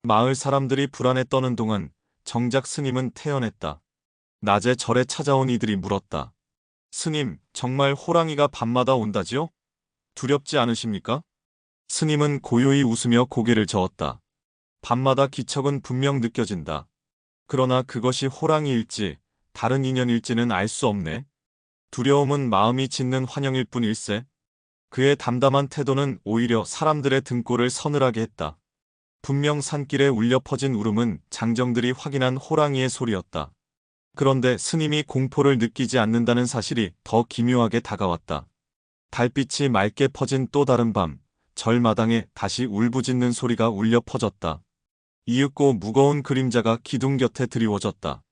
마을 사람들이 불안에 떠는 동안 정작 스님은 태어났다. 낮에 절에 찾아온 이들이 물었다. 스님, 정말 호랑이가 밤마다 온다지요? 두렵지 않으십니까? 스님은 고요히 웃으며 고개를 저었다. 밤마다 기척은 분명 느껴진다. 그러나 그것이 호랑이일지 다른 인연일지는 알 수 없네. 두려움은 마음이 짓는 환영일 뿐일세. 그의 담담한 태도는 오히려 사람들의 등골을 서늘하게 했다. 분명 산길에 울려 퍼진 울음은 장정들이 확인한 호랑이의 소리였다. 그런데 스님이 공포를 느끼지 않는다는 사실이 더 기묘하게 다가왔다. 달빛이 맑게 퍼진 또 다른 밤, 절마당에 다시 울부짖는 소리가 울려 퍼졌다. 이윽고 무거운 그림자가 기둥 곁에 드리워졌다.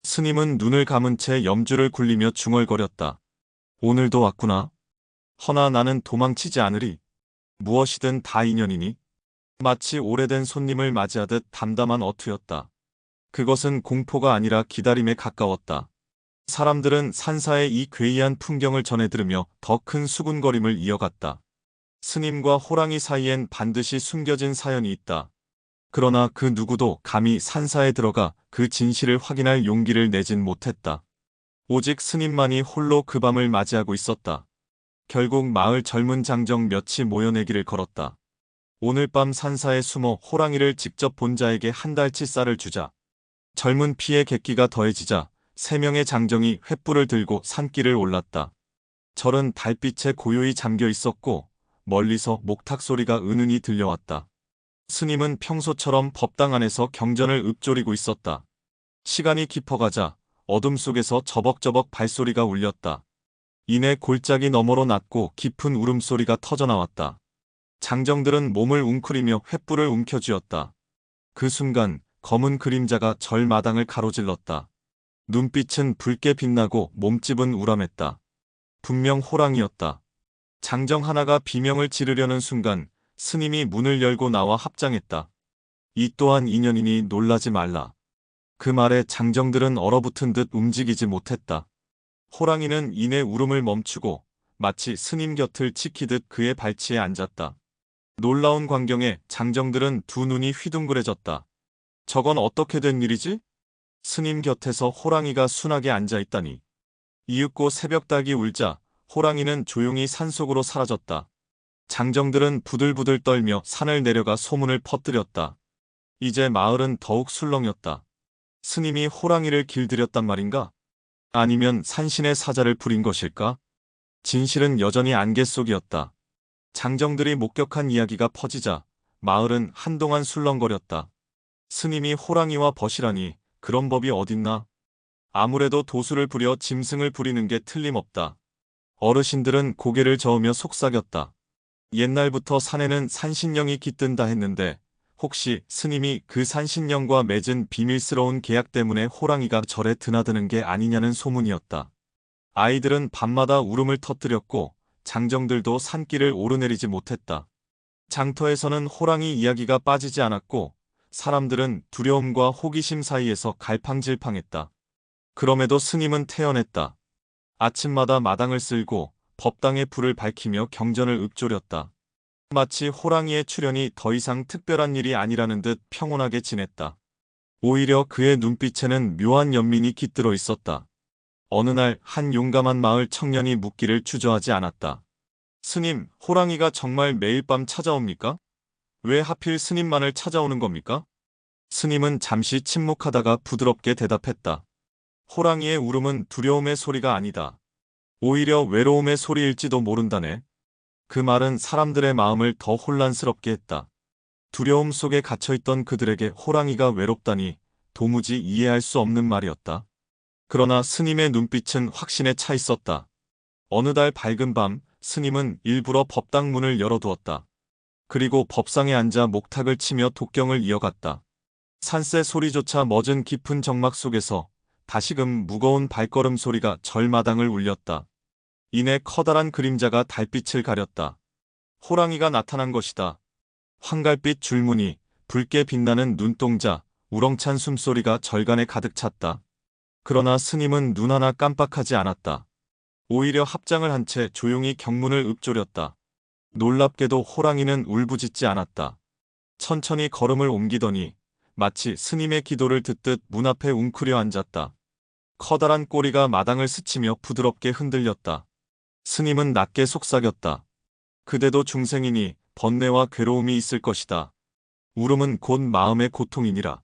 스님은 눈을 감은 채 염주를 굴리며 중얼거렸다. 오늘도 왔구나. 허나 나는 도망치지 않으리. 무엇이든 다 인연이니. 마치 오래된 손님을 맞이하듯 담담한 어투였다. 그것은 공포가 아니라 기다림에 가까웠다. 사람들은 산사의 이 괴이한 풍경을 전해 들으며 더 큰 수군거림을 이어갔다. 스님과 호랑이 사이엔 반드시 숨겨진 사연이 있다. 그러나 그 누구도 감히 산사에 들어가 그 진실을 확인할 용기를 내진 못했다. 오직 스님만이 홀로 그 밤을 맞이하고 있었다. 결국 마을 젊은 장정 몇이 모여내기를 걸었다. 오늘 밤 산사에 숨어 호랑이를 직접 본 자에게 한 달치 쌀을 주자. 젊은 피의 객기가 더해지자 3명의 장정이 횃불을 들고 산길을 올랐다. 절은 달빛에 고요히 잠겨 있었고 멀리서 목탁 소리가 은은히 들려왔다. 스님은 평소처럼 법당 안에서 경전을 읊조리고 있었다. 시간이 깊어가자 어둠 속에서 저벅저벅 발소리가 울렸다. 이내 골짜기 너머로 낮고 깊은 울음소리가 터져나왔다. 장정들은 몸을 웅크리며 횃불을 움켜쥐었다. 그 순간 검은 그림자가 절 마당을 가로질렀다. 눈빛은 붉게 빛나고 몸집은 우람했다. 분명 호랑이였다. 장정 하나가 비명을 지르려는 순간 스님이 문을 열고 나와 합장했다. 이 또한 인연이니 놀라지 말라. 그 말에 장정들은 얼어붙은 듯 움직이지 못했다. 호랑이는 이내 울음을 멈추고 마치 스님 곁을 지키듯 그의 발치에 앉았다. 놀라운 광경에 장정들은 두 눈이 휘둥그레졌다. 저건 어떻게 된 일이지? 스님 곁에서 호랑이가 순하게 앉아있다니. 이윽고 새벽닭이 울자 호랑이는 조용히 산속으로 사라졌다. 장정들은 부들부들 떨며 산을 내려가 소문을 퍼뜨렸다. 이제 마을은 더욱 술렁였다. 스님이 호랑이를 길들였단 말인가? 아니면 산신의 사자를 부린 것일까? 진실은 여전히 안개 속이었다. 장정들이 목격한 이야기가 퍼지자 마을은 한동안 술렁거렸다. 스님이 호랑이와 벗이라니 그런 법이 어딨나? 아무래도 도수를 부려 짐승을 부리는 게 틀림없다. 어르신들은 고개를 저으며 속삭였다. 옛날부터 산에는 산신령이 깃든다 했는데 혹시 스님이 그 산신령과 맺은 비밀스러운 계약 때문에 호랑이가 절에 드나드는 게 아니냐는 소문이었다. 아이들은 밤마다 울음을 터뜨렸고 장정들도 산길을 오르내리지 못했다. 장터에서는 호랑이 이야기가 빠지지 않았고 사람들은 두려움과 호기심 사이에서 갈팡질팡했다. 그럼에도 스님은 태어났다. 아침마다 마당을 쓸고 법당의 불을 밝히며 경전을 읊조렸다. 마치 호랑이의 출현이 더 이상 특별한 일이 아니라는 듯 평온하게 지냈다. 오히려 그의 눈빛에는 묘한 연민이 깃들어 있었다. 어느 날 한 용감한 마을 청년이 묻기를 주저하지 않았다. 스님, 호랑이가 정말 매일 밤 찾아옵니까? 왜 하필 스님만을 찾아오는 겁니까? 스님은 잠시 침묵하다가 부드럽게 대답했다. 호랑이의 울음은 두려움의 소리가 아니다. 오히려 외로움의 소리일지도 모른다네. 그 말은 사람들의 마음을 더 혼란스럽게 했다. 두려움 속에 갇혀있던 그들에게 호랑이가 외롭다니 도무지 이해할 수 없는 말이었다. 그러나 스님의 눈빛은 확신에 차 있었다. 어느 날 밝은 밤, 스님은 일부러 법당 문을 열어두었다. 그리고 법상에 앉아 목탁을 치며 독경을 이어갔다. 산새 소리조차 멎은 깊은 정막 속에서 다시금 무거운 발걸음 소리가 절마당을 울렸다. 이내 커다란 그림자가 달빛을 가렸다. 호랑이가 나타난 것이다. 황갈빛 줄무늬, 붉게 빛나는 눈동자, 우렁찬 숨소리가 절간에 가득 찼다. 그러나 스님은 눈 하나 깜빡하지 않았다. 오히려 합장을 한 채 조용히 경문을 읊조렸다. 놀랍게도 호랑이는 울부짖지 않았다. 천천히 걸음을 옮기더니 마치 스님의 기도를 듣듯 문 앞에 웅크려 앉았다. 커다란 꼬리가 마당을 스치며 부드럽게 흔들렸다. 스님은 낮게 속삭였다. 그대도 중생이니 번뇌와 괴로움이 있을 것이다. 울음은 곧 마음의 고통이니라.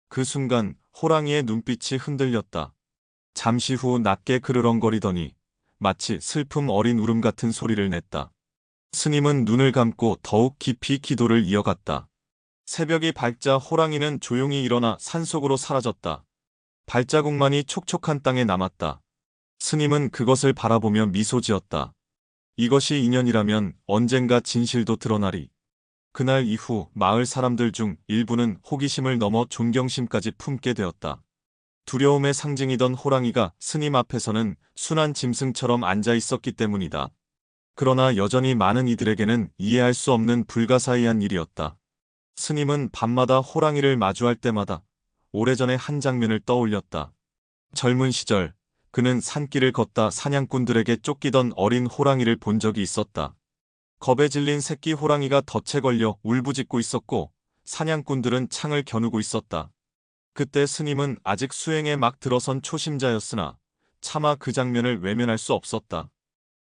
그 순간 호랑이의 눈빛이 흔들렸다. 잠시 후 낮게 그르렁거리더니 마치 슬픔 어린 울음 같은 소리를 냈다. 스님은 눈을 감고 더욱 깊이 기도를 이어갔다. 새벽이 밝자 호랑이는 조용히 일어나 산속으로 사라졌다. 발자국만이 촉촉한 땅에 남았다. 스님은 그것을 바라보며 미소 지었다. 이것이 인연이라면 언젠가 진실도 드러나리. 그날 이후 마을 사람들 중 일부는 호기심을 넘어 존경심까지 품게 되었다. 두려움의 상징이던 호랑이가 스님 앞에서는 순한 짐승처럼 앉아 있었기 때문이다. 그러나 여전히 많은 이들에게는 이해할 수 없는 불가사의한 일이었다. 스님은 밤마다 호랑이를 마주할 때마다 오래전의 한 장면을 떠올렸다. 젊은 시절 그는 산길을 걷다 사냥꾼들에게 쫓기던 어린 호랑이를 본 적이 있었다. 겁에 질린 새끼 호랑이가 덫에 걸려 울부짖고 있었고 사냥꾼들은 창을 겨누고 있었다. 그때 스님은 아직 수행에 막 들어선 초심자였으나 차마 그 장면을 외면할 수 없었다.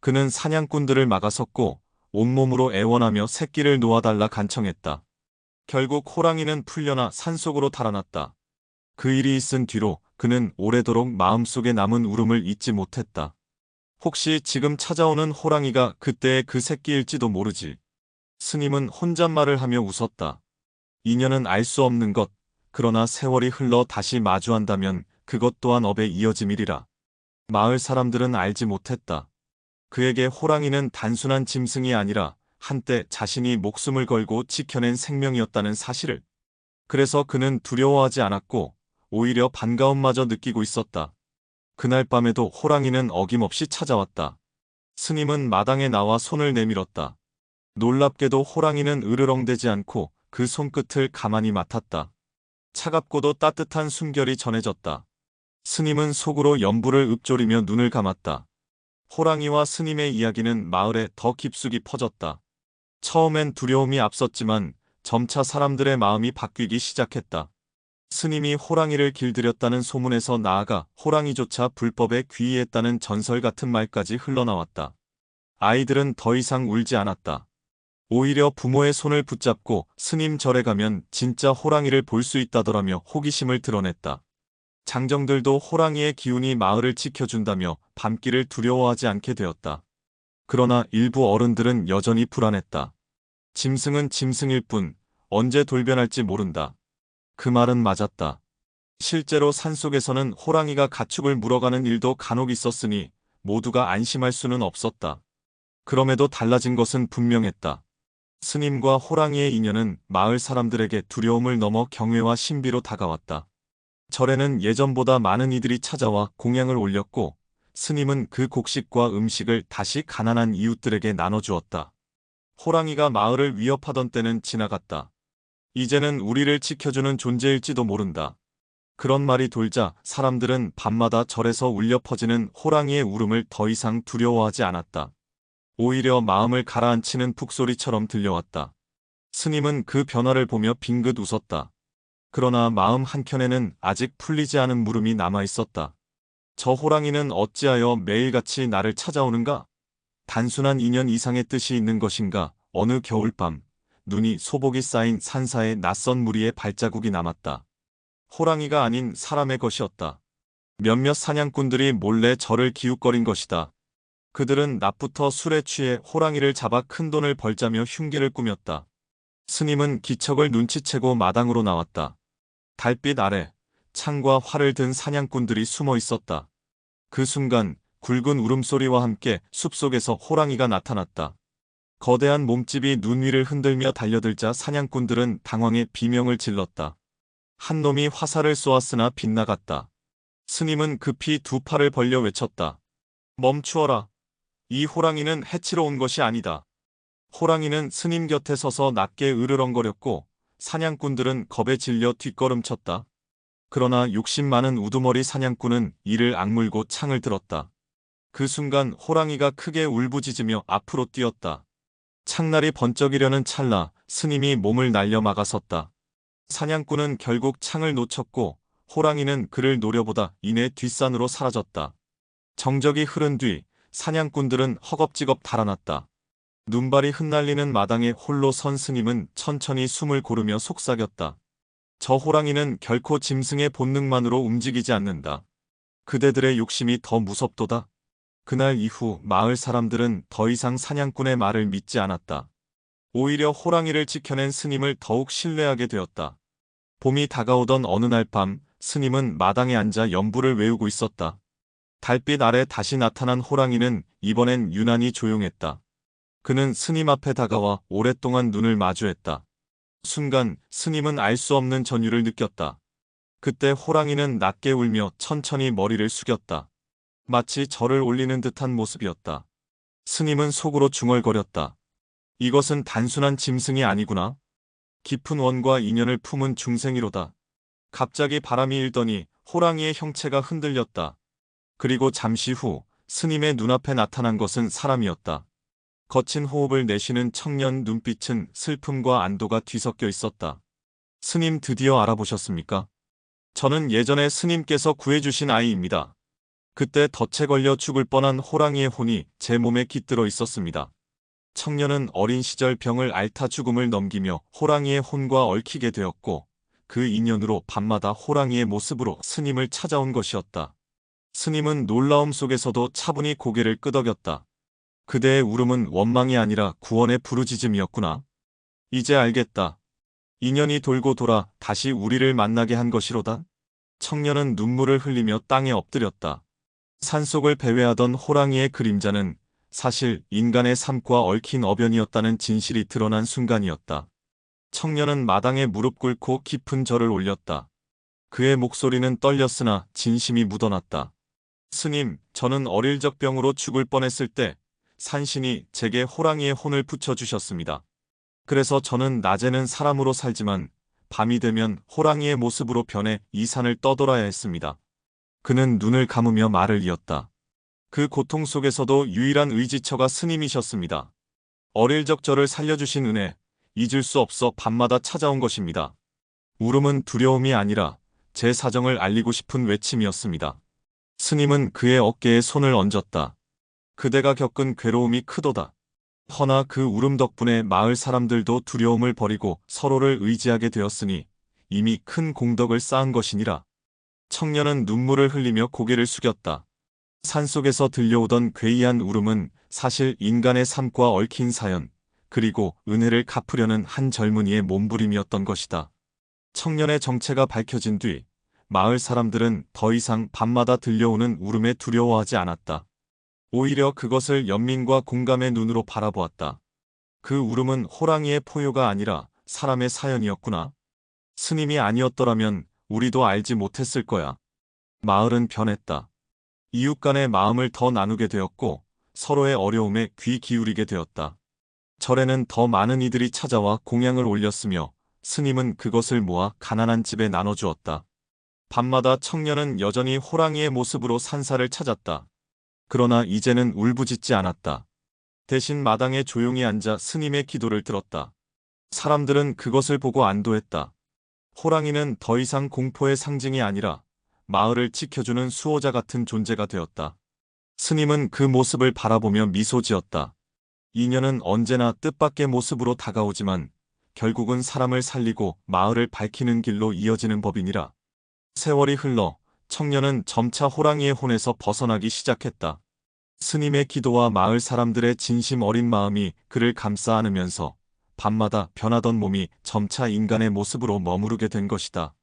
그는 사냥꾼들을 막아섰고 온몸으로 애원하며 새끼를 놓아달라 간청했다. 결국 호랑이는 풀려나 산속으로 달아났다. 그 일이 있은 뒤로 그는 오래도록 마음속에 남은 울음을 잊지 못했다. 혹시 지금 찾아오는 호랑이가 그때의 그 새끼일지도 모르지. 스님은 혼잣말을 하며 웃었다. 인연은 알 수 없는 것, 그러나 세월이 흘러 다시 마주한다면 그것 또한 업의 이어짐이리라. 마을 사람들은 알지 못했다. 그에게 호랑이는 단순한 짐승이 아니라 한때 자신이 목숨을 걸고 지켜낸 생명이었다는 사실을. 그래서 그는 두려워하지 않았고 오히려 반가움마저 느끼고 있었다. 그날 밤에도 호랑이는 어김없이 찾아왔다. 스님은 마당에 나와 손을 내밀었다. 놀랍게도 호랑이는 으르렁대지 않고 그 손끝을 가만히 맡았다. 차갑고도 따뜻한 숨결이 전해졌다. 스님은 속으로 연부를 읊조리며 눈을 감았다. 호랑이와 스님의 이야기는 마을에 더 깊숙이 퍼졌다. 처음엔 두려움이 앞섰지만 점차 사람들의 마음이 바뀌기 시작했다. 스님이 호랑이를 길들였다는 소문에서 나아가 호랑이조차 불법에 귀의했다는 전설 같은 말까지 흘러나왔다. 아이들은 더 이상 울지 않았다. 오히려 부모의 손을 붙잡고 스님 절에 가면 진짜 호랑이를 볼 수 있다더라며 호기심을 드러냈다. 장정들도 호랑이의 기운이 마을을 지켜준다며 밤길을 두려워하지 않게 되었다. 그러나 일부 어른들은 여전히 불안했다. 짐승은 짐승일 뿐 언제 돌변할지 모른다. 그 말은 맞았다. 실제로 산속에서는 호랑이가 가축을 물어가는 일도 간혹 있었으니 모두가 안심할 수는 없었다. 그럼에도 달라진 것은 분명했다. 스님과 호랑이의 인연은 마을 사람들에게 두려움을 넘어 경외와 신비로 다가왔다. 절에는 예전보다 많은 이들이 찾아와 공양을 올렸고 스님은 그 곡식과 음식을 다시 가난한 이웃들에게 나눠주었다. 호랑이가 마을을 위협하던 때는 지나갔다. 이제는 우리를 지켜주는 존재일지도 모른다. 그런 말이 돌자 사람들은 밤마다 절에서 울려 퍼지는 호랑이의 울음을 더 이상 두려워하지 않았다. 오히려 마음을 가라앉히는 북소리처럼 들려왔다. 스님은 그 변화를 보며 빙긋 웃었다. 그러나 마음 한켠에는 아직 풀리지 않은 물음이 남아 있었다. 저 호랑이는 어찌하여 매일같이 나를 찾아오는가? 단순한 인연 이상의 뜻이 있는 것인가? 어느 겨울밤, 눈이 소복이 쌓인 산사의 낯선 무리의 발자국이 남았다. 호랑이가 아닌 사람의 것이었다. 몇몇 사냥꾼들이 몰래 저를 기웃거린 것이다. 그들은 낮부터 술에 취해 호랑이를 잡아 큰돈을 벌자며 흉기를 꾸몄다. 스님은 기척을 눈치채고 마당으로 나왔다. 달빛 아래 창과 활을 든 사냥꾼들이 숨어 있었다. 그 순간 굵은 울음소리와 함께 숲속에서 호랑이가 나타났다. 거대한 몸집이 눈 위를 흔들며 달려들자 사냥꾼들은 당황해 비명을 질렀다. 한 놈이 화살을 쏘았으나 빗나갔다. 스님은 급히 두 팔을 벌려 외쳤다. 멈추어라. 이 호랑이는 해치러 온 것이 아니다. 호랑이는 스님 곁에 서서 낮게 으르렁거렸고 사냥꾼들은 겁에 질려 뒷걸음쳤다. 그러나 욕심 많은 우두머리 사냥꾼은 이를 악물고 창을 들었다. 그 순간 호랑이가 크게 울부짖으며 앞으로 뛰었다. 창날이 번쩍이려는 찰나 스님이 몸을 날려 막아섰다. 사냥꾼은 결국 창을 놓쳤고 호랑이는 그를 노려보다 이내 뒷산으로 사라졌다. 정적이 흐른 뒤 사냥꾼들은 허겁지겁 달아났다. 눈발이 흩날리는 마당에 홀로 선 스님은 천천히 숨을 고르며 속삭였다. 저 호랑이는 결코 짐승의 본능만으로 움직이지 않는다. 그대들의 욕심이 더 무섭도다. 그날 이후 마을 사람들은 더 이상 사냥꾼의 말을 믿지 않았다. 오히려 호랑이를 지켜낸 스님을 더욱 신뢰하게 되었다. 봄이 다가오던 어느 날 밤, 스님은 마당에 앉아 연부를 외우고 있었다. 달빛 아래 다시 나타난 호랑이는 이번엔 유난히 조용했다. 그는 스님 앞에 다가와 오랫동안 눈을 마주했다. 순간 스님은 알 수 없는 전율을 느꼈다. 그때 호랑이는 낮게 울며 천천히 머리를 숙였다. 마치 절을 올리는 듯한 모습이었다. 스님은 속으로 중얼거렸다. 이것은 단순한 짐승이 아니구나. 깊은 원과 인연을 품은 중생이로다. 갑자기 바람이 일더니 호랑이의 형체가 흔들렸다. 그리고 잠시 후 스님의 눈앞에 나타난 것은 사람이었다. 거친 호흡을 내쉬는 청년, 눈빛은 슬픔과 안도가 뒤섞여 있었다. 스님, 드디어 알아보셨습니까? 저는 예전에 스님께서 구해주신 아이입니다. 그때 덫에 걸려 죽을 뻔한 호랑이의 혼이 제 몸에 깃들어 있었습니다. 청년은 어린 시절 병을 앓다 죽음을 넘기며 호랑이의 혼과 얽히게 되었고 그 인연으로 밤마다 호랑이의 모습으로 스님을 찾아온 것이었다. 스님은 놀라움 속에서도 차분히 고개를 끄덕였다. 그대의 울음은 원망이 아니라 구원의 부르짖음이었구나. 이제 알겠다. 인연이 돌고 돌아 다시 우리를 만나게 한 것이로다. 청년은 눈물을 흘리며 땅에 엎드렸다. 산속을 배회하던 호랑이의 그림자는 사실 인간의 삶과 얽힌 어변이었다는 진실이 드러난 순간이었다. 청년은 마당에 무릎 꿇고 깊은 절을 올렸다. 그의 목소리는 떨렸으나 진심이 묻어났다. 스님, 저는 어릴 적 병으로 죽을 뻔했을 때 산신이 제게 호랑이의 혼을 붙여주셨습니다. 그래서 저는 낮에는 사람으로 살지만 밤이 되면 호랑이의 모습으로 변해 이 산을 떠돌아야 했습니다. 그는 눈을 감으며 말을 이었다. 그 고통 속에서도 유일한 의지처가 스님이셨습니다. 어릴 적 저를 살려주신 은혜, 잊을 수 없어 밤마다 찾아온 것입니다. 울음은 두려움이 아니라 제 사정을 알리고 싶은 외침이었습니다. 스님은 그의 어깨에 손을 얹었다. 그대가 겪은 괴로움이 크도다. 허나 그 울음 덕분에 마을 사람들도 두려움을 버리고 서로를 의지하게 되었으니 이미 큰 공덕을 쌓은 것이니라. 청년은 눈물을 흘리며 고개를 숙였다. 산속에서 들려오던 괴이한 울음은 사실 인간의 삶과 얽힌 사연, 그리고 은혜를 갚으려는 한 젊은이의 몸부림이었던 것이다. 청년의 정체가 밝혀진 뒤 마을 사람들은 더 이상 밤마다 들려오는 울음에 두려워하지 않았다. 오히려 그것을 연민과 공감의 눈으로 바라보았다. 그 울음은 호랑이의 포효가 아니라 사람의 사연이었구나. 스님이 아니었더라면 우리도 알지 못했을 거야. 마을은 변했다. 이웃 간의 마음을 더 나누게 되었고 서로의 어려움에 귀 기울이게 되었다. 절에는 더 많은 이들이 찾아와 공양을 올렸으며 스님은 그것을 모아 가난한 집에 나눠주었다. 밤마다 청년은 여전히 호랑이의 모습으로 산사를 찾았다. 그러나 이제는 울부짖지 않았다. 대신 마당에 조용히 앉아 스님의 기도를 들었다. 사람들은 그것을 보고 안도했다. 호랑이는 더 이상 공포의 상징이 아니라 마을을 지켜주는 수호자 같은 존재가 되었다. 스님은 그 모습을 바라보며 미소 지었다. 인연은 언제나 뜻밖의 모습으로 다가오지만 결국은 사람을 살리고 마을을 밝히는 길로 이어지는 법이니라. 세월이 흘러 청년은 점차 호랑이의 혼에서 벗어나기 시작했다. 스님의 기도와 마을 사람들의 진심 어린 마음이 그를 감싸 안으면서 밤마다 변하던 몸이 점차 인간의 모습으로 머무르게 된 것이다.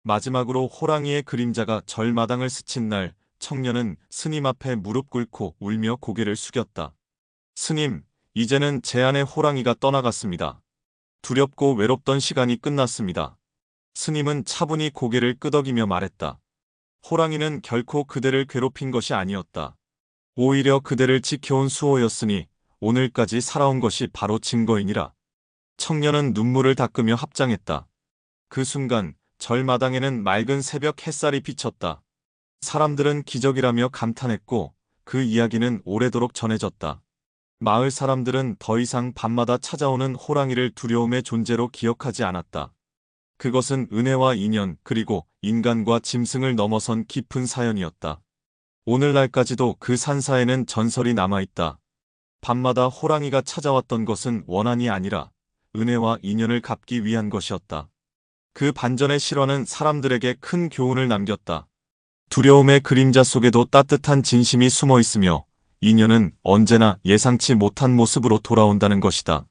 마지막으로 호랑이의 그림자가 절마당을 스친 날, 청년은 스님 앞에 무릎 꿇고 울며 고개를 숙였다. 스님, 이제는 제 안의 호랑이가 떠나갔습니다. 두렵고 외롭던 시간이 끝났습니다. 스님은 차분히 고개를 끄덕이며 말했다. 호랑이는 결코 그대를 괴롭힌 것이 아니었다. 오히려 그대를 지켜온 수호였으니 오늘까지 살아온 것이 바로 증거이니라. 청년은 눈물을 닦으며 합장했다. 그 순간 절마당에는 맑은 새벽 햇살이 비쳤다. 사람들은 기적이라며 감탄했고 그 이야기는 오래도록 전해졌다. 마을 사람들은 더 이상 밤마다 찾아오는 호랑이를 두려움의 존재로 기억하지 않았다. 그것은 은혜와 인연 그리고 인간과 짐승을 넘어선 깊은 사연이었다. 오늘날까지도 그 산사에는 전설이 남아있다. 밤마다 호랑이가 찾아왔던 것은 원한이 아니라 은혜와 인연을 갚기 위한 것이었다. 그 반전의 실화는 사람들에게 큰 교훈을 남겼다. 두려움의 그림자 속에도 따뜻한 진심이 숨어 있으며 인연은 언제나 예상치 못한 모습으로 돌아온다는 것이다.